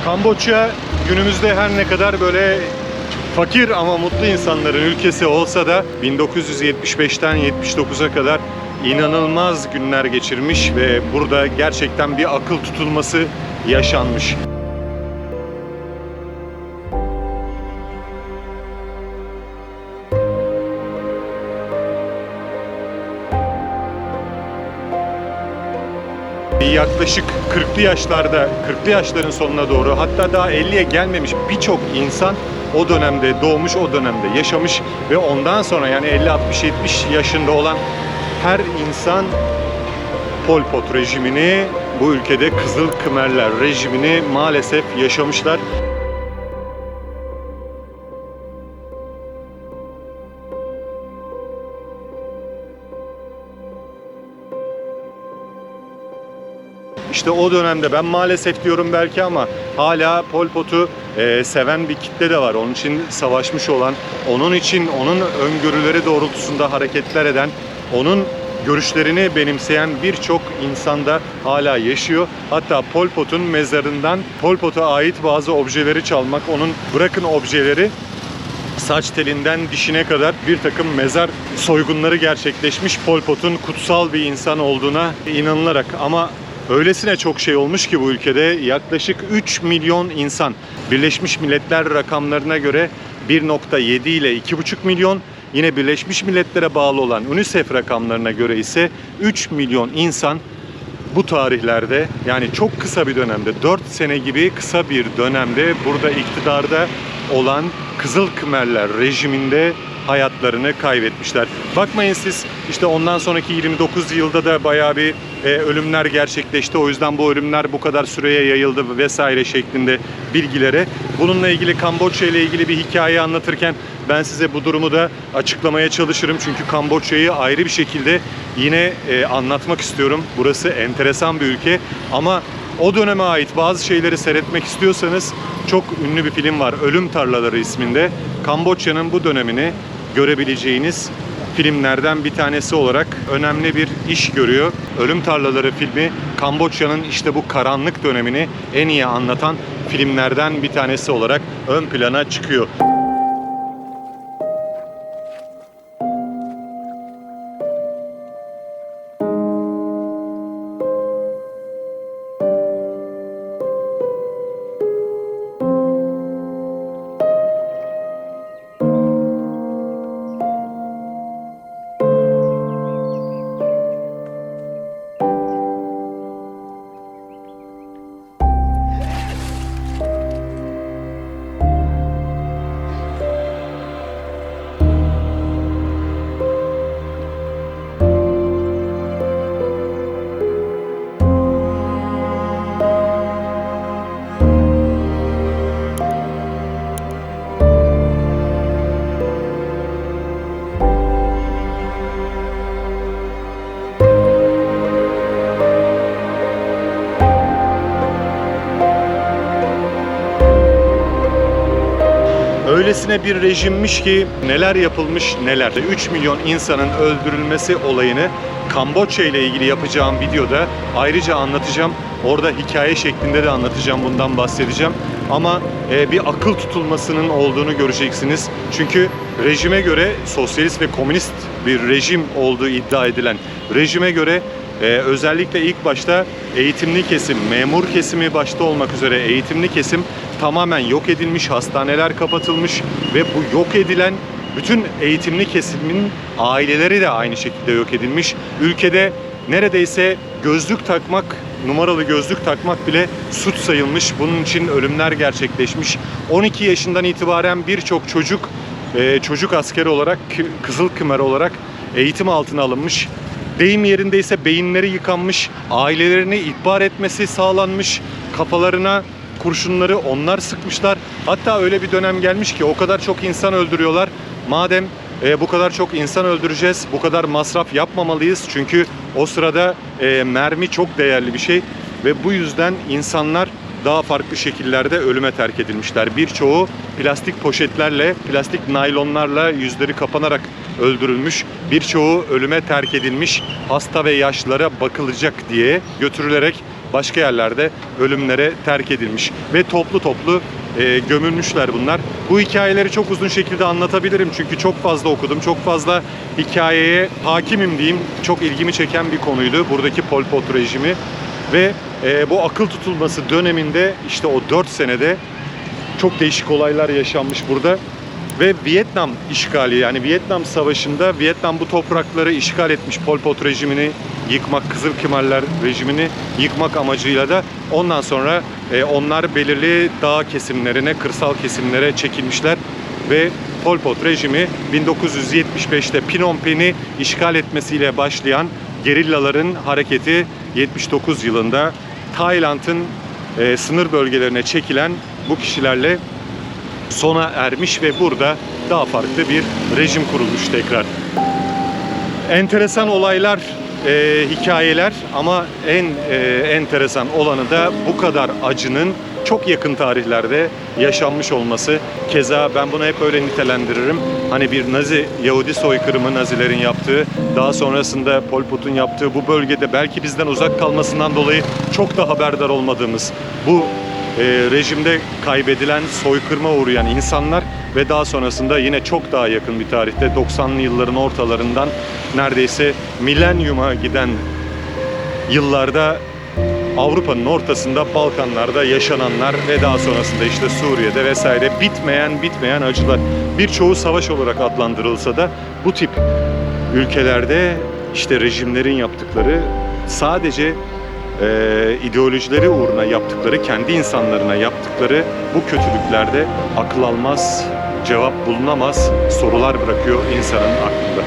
Kamboçya günümüzde her ne kadar böyle fakir ama mutlu insanların ülkesi olsa da 1975'ten 79'a kadar inanılmaz günler geçirmiş ve burada gerçekten bir akıl tutulması yaşanmış. Yaklaşık 40'lı yaşlarda, 40'lı yaşların sonuna doğru, hatta daha 50'ye gelmemiş birçok insan o dönemde doğmuş, o dönemde yaşamış ve ondan sonra yani 50, 60, 70 yaşında olan her insan Pol Pot rejimini, bu ülkede Kızıl Khmerler rejimini maalesef yaşamışlar. İşte o dönemde, ben maalesef diyorum belki ama hala Pol Pot'u seven bir kitle de var. Onun için savaşmış olan, onun için onun öngörüleri doğrultusunda hareketler eden, onun görüşlerini benimseyen birçok insan da hala yaşıyor. Hatta Pol Pot'un mezarından Pol Pot'a ait bazı objeleri çalmak, onun bırakın objeleri, saç telinden dişine kadar bir takım mezar soygunları gerçekleşmiş Pol Pot'un kutsal bir insan olduğuna inanılarak. Ama öylesine çok şey olmuş ki bu ülkede yaklaşık 3 milyon insan, Birleşmiş Milletler rakamlarına göre 1,7 ile 2,5 milyon, yine Birleşmiş Milletler'e bağlı olan UNICEF rakamlarına göre ise 3 milyon insan bu tarihlerde, yani çok kısa bir dönemde, 4 sene gibi kısa bir dönemde burada iktidarda olan Kızıl Khmerler rejiminde hayatlarını kaybetmişler. Bakmayın siz, işte ondan sonraki 29 yılda da bayağı bir ölümler gerçekleşti. O yüzden bu ölümler bu kadar süreye yayıldı vesaire şeklinde bilgilere. Bununla ilgili, Kamboçya ile ilgili bir hikaye anlatırken ben size bu durumu da açıklamaya çalışırım. Çünkü Kamboçya'yı ayrı bir şekilde yine anlatmak istiyorum. Burası enteresan bir ülke ama o döneme ait bazı şeyleri seyretmek istiyorsanız çok ünlü bir film var, Ölüm Tarlaları isminde. Kamboçya'nın bu dönemini görebileceğiniz filmlerden bir tanesi olarak önemli bir iş görüyor. Ölüm Tarlaları filmi Kamboçya'nın işte bu karanlık dönemini en iyi anlatan filmlerden bir tanesi olarak ön plana çıkıyor. Öylesine bir rejimmiş ki neler yapılmış neler. 3 milyon insanın öldürülmesi olayını Kamboçya ile ilgili yapacağım videoda ayrıca anlatacağım. Orada hikaye şeklinde de anlatacağım, bundan bahsedeceğim. Ama bir akıl tutulmasının olduğunu göreceksiniz. Çünkü rejime göre, sosyalist ve komünist bir rejim olduğu iddia edilen rejime göre özellikle ilk başta eğitimli kesim, memur kesimi başta olmak üzere eğitimli kesim tamamen yok edilmiş, hastaneler kapatılmış ve bu yok edilen bütün eğitimli kesimin aileleri de aynı şekilde yok edilmiş. Ülkede neredeyse gözlük takmak, numaralı gözlük takmak bile suç sayılmış. Bunun için ölümler gerçekleşmiş. 12 yaşından itibaren birçok çocuk askeri olarak, Kızıl Khmer olarak eğitim altına alınmış. Deyim yerindeyse beyinleri yıkanmış, ailelerini ihbar etmesi sağlanmış, kafalarına kurşunları onlar sıkmışlar. Hatta öyle bir dönem gelmiş ki o kadar çok insan öldürüyorlar. Madem bu kadar çok insan öldüreceğiz, bu kadar masraf yapmamalıyız. Çünkü o sırada mermi çok değerli bir şey ve bu yüzden insanlar daha farklı şekillerde ölüme terk edilmişler. Birçoğu plastik poşetlerle, plastik naylonlarla yüzleri kapanarak öldürülmüş. Birçoğu ölüme terk edilmiş, hasta ve yaşlılara bakılacak diye götürülerek başka yerlerde ölümlere terk edilmiş ve toplu toplu gömülmüşler bunlar. Bu hikayeleri çok uzun şekilde anlatabilirim çünkü çok fazla okudum, çok fazla hikayeye hakimim diyeyim. Çok ilgimi çeken bir konuydu buradaki Pol Pot rejimi ve bu akıl tutulması döneminde işte o 4 senede çok değişik olaylar yaşanmış burada. Ve Vietnam işgali, yani Vietnam Savaşı'nda Vietnam bu toprakları işgal etmiş, Pol Pot rejimini yıkmak, Kızıl Kemerler rejimini yıkmak amacıyla da ondan sonra onlar belirli dağ kesimlerine, kırsal kesimlere çekilmişler ve Pol Pot rejimi 1975'te Phnom Penh'i işgal etmesiyle başlayan gerillaların hareketi 79 yılında Tayland'ın sınır bölgelerine çekilen bu kişilerle sona ermiş ve burada daha farklı bir rejim kurulmuş tekrar. Enteresan olaylar, hikayeler ama en enteresan olanı da bu kadar acının çok yakın tarihlerde yaşanmış olması. Keza ben bunu hep öyle nitelendiririm. Hani bir Nazi, Yahudi soykırımı Nazilerin yaptığı, daha sonrasında Pol Pot'un yaptığı bu bölgede belki bizden uzak kalmasından dolayı çok da haberdar olmadığımız bu rejimde kaybedilen, soykırıma uğrayan insanlar ve daha sonrasında yine çok daha yakın bir tarihte 90'lı yılların ortalarından neredeyse milenyuma giden yıllarda Avrupa'nın ortasında, Balkanlarda yaşananlar ve daha sonrasında işte Suriye'de vesaire bitmeyen acılar. Birçoğu savaş olarak adlandırılsa da bu tip ülkelerde işte rejimlerin yaptıkları sadece ideolojileri uğruna yaptıkları, kendi insanlarına yaptıkları bu kötülüklerde akıl almaz, cevap bulunamaz sorular bırakıyor insanın aklında.